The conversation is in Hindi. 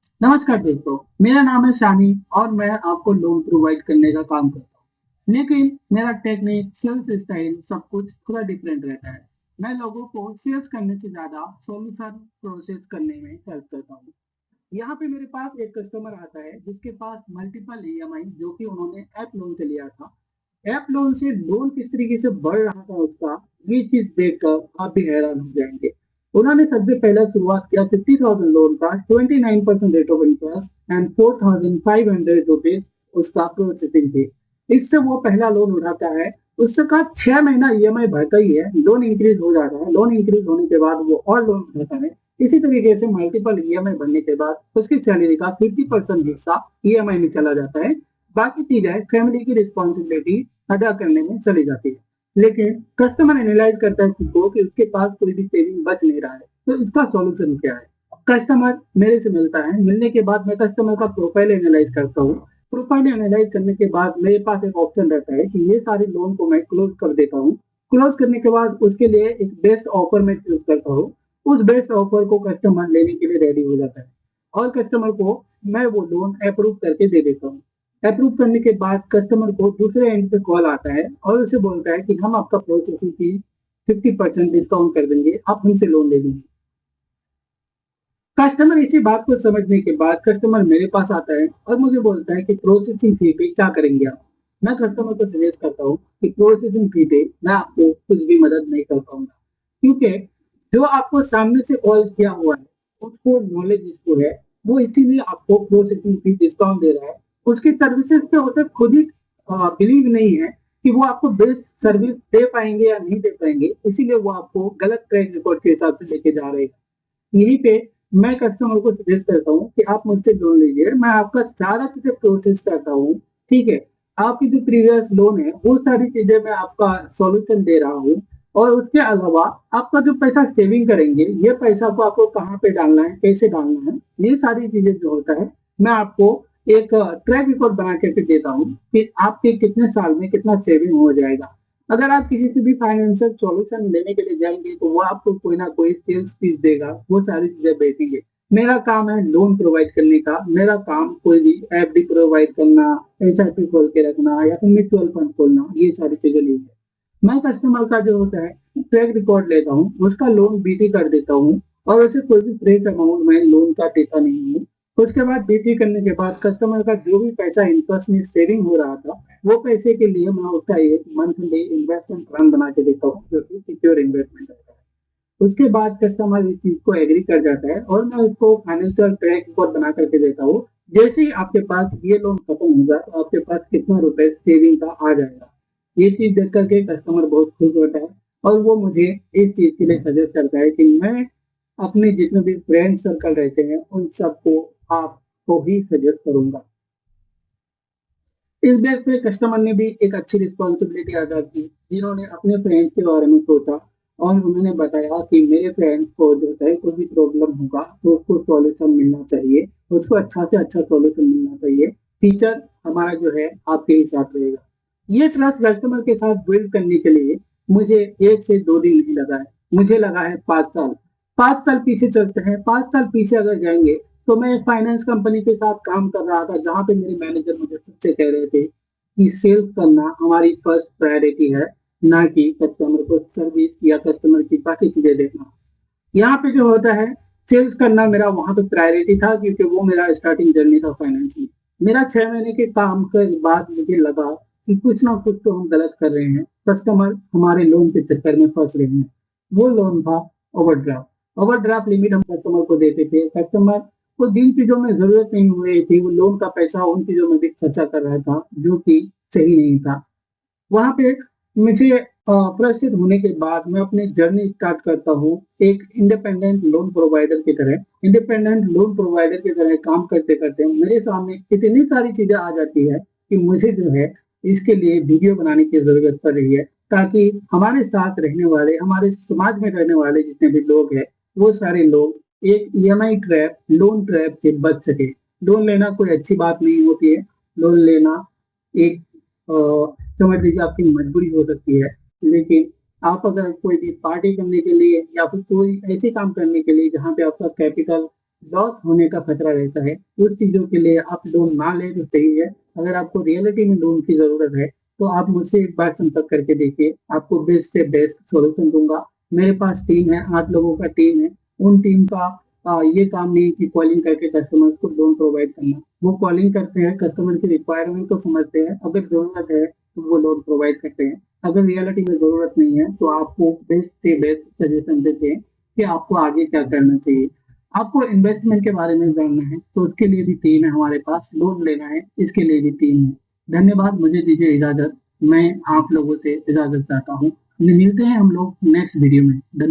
नमस्कार दोस्तों, मेरा नाम है शानी और मैं आपको लोन प्रोवाइड करने का काम करता हूँ। लेकिन मेरा टेक्निक, सेल्स स्टाइल सब कुछ थोड़ा डिफरेंट रहता है। मैं लोगों को सेल्स करने से ज़्यादा सॉल्यूशन प्रोसेस करने में हेल्प करता हूँ। यहाँ पे मेरे पास एक कस्टमर आता है जिसके पास मल्टीपल ईएमआई जो कि उन्होंने ऐप लोन से लिया था। ऐप लोन से लोन किस तरीके से बढ़ रहा था उसका, ये चीज़ देखकर आप भी हैरान हो जाएँगे। उन्होंने सबसे पहले शुरुआत किया 50,000 लोन का 29% rate of interest and 4,500 rupees उसका प्रोसेसिंग फी। इससे वो पहला लोन उठाता है, उसका 6 महीना ईएमआई भरता ही है, लोन इंक्रीज़ हो जाता है, लोन इंक्रीज़ होने के बाद वो और लोन उठाता है। इसी तरीके से मल्टीपल ईएमआई भरने के बाद उसकी सैलरी का 50% हिस्सा ईएमआई में चला जाता है। बाकी चीजें फैमिली की रिस्पॉन्सिबिलिटी अदा करने में चली जाती है। लेकिन कस्टमर एनालाइज करता है खुद को कि उसके पास कोई भी सेविंग बच नहीं रहा है, तो इसका सॉल्यूशन क्या है? कस्टमर मेरे से मिलता है, मिलने के बाद मैं कस्टमर का प्रोफाइल एनालाइज करता हूँ। प्रोफाइल एनालाइज करने के बाद मेरे पास एक ऑप्शन रहता है कि ये सारे लोन को मैं क्लोज कर देता हूँ। क्लोज करने के बाद उसके लिए एक बेस्ट ऑफर मैं चूज करता हूँ। उस बेस्ट ऑफर को कस्टमर लेने के लिए रेडी हो जाता है और कस्टमर को मैं वो लोन अप्रूव करके दे देता हूँ। अप्रूव करने के बाद कस्टमर को दूसरे एंड पे कॉल आता है और उसे बोलता है कि हम आपका प्रोसेसिंग फी 50% डिस्काउंट कर देंगे, आप हमसे लोन ले लीजिए। कस्टमर इसी बात को समझने के बाद कस्टमर मेरे पास आता है और मुझे बोलता है कि प्रोसेसिंग फी पे क्या करेंगे आप। मैं कस्टमर को सजेस्ट करता हूँ कि प्रोसेसिंग फी पे मैं आपको कुछ भी मदद नहीं कर पाऊंगा, क्योंकि जो आपको सामने से कॉल किया हुआ है उसको नॉलेज जिसको है, वो इसीलिए आपको प्रोसेसिंग फी डिस्काउंट दे रहा है। उसकी सर्विसेज पे उसे खुद ही बिलीव नहीं है कि वो आपको बेस्ट सर्विस दे पाएंगे या नहीं दे पाएंगे, इसीलिए वो आपको गलत ट्रैक रिकॉर्ड के हिसाब से लेके जा रहे हैं। यहीं पे मैं कस्टमर को सजेस्ट करता हूँ कि आप मुझसे लोन लीजिए, मैं आपका सारा चीजें प्रोसेस करता हूँ। ठीक है, आपकी जो प्रीवियस लोन है वो सारी चीजें मैं आपका सॉल्यूशन दे रहा हूँ। और उसके अलावा आपका जो पैसा सेविंग करेंगे, ये पैसा को आपको कहाँ पे डालना है, कैसे डालना है, ये सारी चीजें जो होता है मैं आपको एक ट्रैक रिकॉर्ड बना करके देता हूँ कि आपके कितने साल में कितना सेविंग हो जाएगा। अगर आप किसी से भी फाइनेंशियल सॉल्यूशन लेने के लिए जाएंगे तो वो आपको कोई ना कोई सेल्स फीस देगा, वो सारी चीजें बेचेंगे। मेरा काम है लोन प्रोवाइड करने का, मेरा काम कोई भी एफडी प्रोवाइड करना, एसआईपी खोल के रखना या फिर म्यूचुअल फंड खोलना, ये सारी चीजें नहीं है। मैं कस्टमर का जो होता है ट्रैक रिकॉर्ड लेता हूँ, उसका लोन बीटी कर देता हूँ और उसे कोई भी फ्रेश अमाउंट मैं लोन का देता नहीं हूँ। उसके बाद बीटी करने के बाद कस्टमर का जो भी पैसा इंटरेस्ट में सेविंग हो रहा था, वो पैसे के लिए मैं उसका एक मंथली इन्वेस्टमेंट प्लान बना के देता हूँ जो कि सिक्योर इन्वेस्टमेंट रहता है। उसके बाद कस्टमर इस चीज को एग्री कर जाता है और मैं उसको फाइनेंशियल ट्रैक रिकॉर्ड बना करके देता हूँ। जैसे ही आपके पास ये लोन खत्म होगा तो आपके पास कितना रुपए सेविंग का आ जाएगा, ये चीज देख करके कस्टमर बहुत खुश होता है और वो मुझे इस चीज के लिए सजेस्ट करता है कि मैं अपने जितने भी फ्रेंड सर्कल रहते हैं उन सबको आपको ही सजेस्ट करूंगा। इस बेस पे कस्टमर ने भी एक अच्छी रिस्पॉन्सिबिलिटी अदा की, जिन्होंने अपने फ्रेंड्स के बारे में सोचा और उन्होंने बताया कि मेरे फ्रेंड्स को जो है कोई भी प्रॉब्लम होगा तो उसको सॉल्यूशन मिलना चाहिए, उसको अच्छा से अच्छा सॉल्यूशन मिलना चाहिए। टीचर हमारा जो है आपके ही साथ रहेगा। ये ट्रस्ट कस्टमर के साथ बिल्ड करने के लिए मुझे 1 से 2 दिन नहीं लगा है, मुझे लगा है 5 साल। 5 साल पीछे चलते हैं, 5 साल पीछे अगर जाएंगे तो मैं एक फाइनेंस कंपनी के साथ काम कर रहा था जहाँ पे मेरे मैनेजर मुझे खुद से कह रहे थे कि सेल्स करना हमारी फर्स्ट प्रायोरिटी है, ना कि कस्टमर को सर्विस या कस्टमर की बाकी चीजें देखना। यहाँ पे जो होता है, सेल्स करना मेरा वहां पे प्रायोरिटी था क्योंकि वो मेरा स्टार्टिंग जर्नी था फाइनेंस में। मेरा 6 महीने के काम के बाद मुझे लगा कि कुछ ना कुछ तो हम गलत कर रहे हैं, कस्टमर हमारे लोन के चक्कर में फंस रहे हैं। वो लोन था ओवरड्राफ्ट। ओवरड्राफ्ट लिमिट हम कस्टमर को देते थे, कस्टमर को जिन चीजों में जरूरत नहीं हो रही थी वो लोन का पैसा उन चीजों में भी खर्चा कर रहा था जो कि सही नहीं था। वहाँ पे मुझे प्रशिक्षित होने के बाद मैं अपनी जर्नी स्टार्ट करता हूँ एक इंडिपेंडेंट लोन प्रोवाइडर की तरह। इंडिपेंडेंट लोन प्रोवाइडर की तरह काम करते करते मेरे सामने इतनी सारी चीजें आ जाती है कि मुझे जो है इसके लिए वीडियो बनाने की जरूरत पड़ रही है, ताकि हमारे साथ रहने वाले, हमारे समाज में रहने वाले जितने भी लोग हैं, वो सारे लोग एक ईएमआई ट्रैप, लोन ट्रैप से बच सके। लोन लेना कोई अच्छी बात नहीं होती है। लोन लेना एक समझ लीजिए आपकी मजबूरी हो सकती है, लेकिन आप अगर कोई भी पार्टी करने के लिए या फिर कोई ऐसे काम करने के लिए जहाँ पे आपका कैपिटल लॉस होने का खतरा रहता है, उस चीज़ों के लिए आप लोन ना लें तो सही है। अगर आपको रियलिटी में लोन की ज़रूरत है, तो आप मुझसे एक बार संपर्क करके देखिए, आपको बेस्ट से बेस्ट सॉल्यूशन दूँगा। मेरे पास टीम है, 8 लोगों का टीम है, उन टीम का ये काम नहीं है कि कॉलिंग करके कस्टमर्स को लोन प्रोवाइड करना। वो कॉलिंग करते हैं, कस्टमर की रिक्वायरमेंट को समझते हैं, अगर ज़रूरत है, तो वो लोन प्रोवाइड करते हैं। अगर रियलिटी में ज़रूरत नहीं है, तो आपको बेस्ट से बेस्ट सजेशन देते हैं कि आपको आगे क्या करना चाहिए। आपको इन्वेस्टमेंट के बारे में जानना है, तो उसके लिए भी टीम है हमारे पास, लोन लेना है, इसके लिए भी टीम है। धन्यवाद, मुझे दीजिए इजाज़त, मैं आप लोगों से इजाज़त चाहता हूँ। मिलते हैं हम लोग नेक्स्ट वीडियो में। धन्य